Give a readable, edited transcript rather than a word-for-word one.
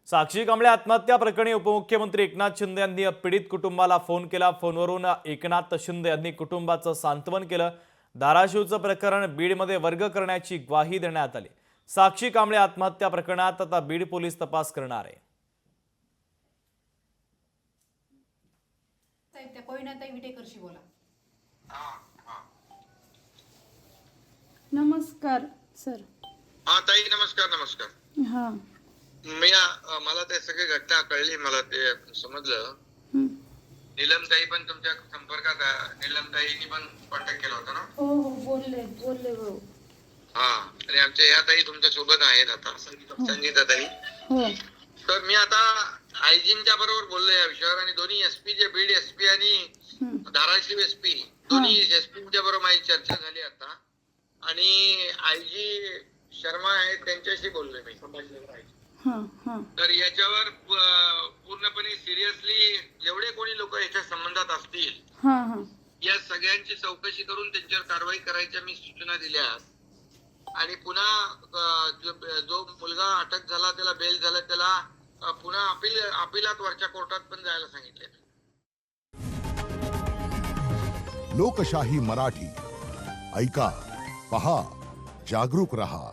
साक्षी कांबळे आत्महत्या प्रकरणी उपमुख्यमंत्री एकनाथ शिंदे यांनी पीडित कुटुंबाला फोन केला। फोनवरून एकनाथ शिंदे यांनी कुटुंबाचं सांत्वन केलं। धाराशिवचं प्रकरण बीडमध्ये वर्ग करण्याची ग्वाही देण्यात आली। साक्षी कांबळे आत्महत्या प्रकरणात आता बीड पोलीस तपास करणार आहे। नमस्कार सर। हाँ ताई, नमस्कार नमस्कार। हाँ मला ते सगळी घटना कळली, मला ते समजलं। नीलमताई पण तुमच्या संपर्कात आहे? नीलमताईंनी पण कॉन्टॅक्ट केला होता ना? हो हो बोलले हो। हा, आणि आमच्या या ताई तुमच्या सोबत आहेत आता, संगीताताई। हो तर मी आता आयजींच्या बरोबर बोललो या विषयावर, आणि दोन्ही एसपी जे बीड एसपी आणि धाराशिव एसपी दोन्ही एसपीच्या बरोबर माझी चर्चा झाली आता, आणि आयजी शर्मा आहेत त्यांच्याशी बोललोय मी। तर याच्यावर पूर्णपणे सिरियसली जेवढे कोणी लोक याच्या संबंधात असतील या सगळ्यांची चौकशी करून त्यांच्यावर कारवाई करायच्या मी सूचना दिल्या। आणि पुन्हा जो मुलगा अटक झाला त्याला बेल झाला, त्याला पुन्हा अपिलात वरच्या कोर्टात पण जायला सांगितले। लोकशाही मराठी ऐका, पहा, जागरूक रहा।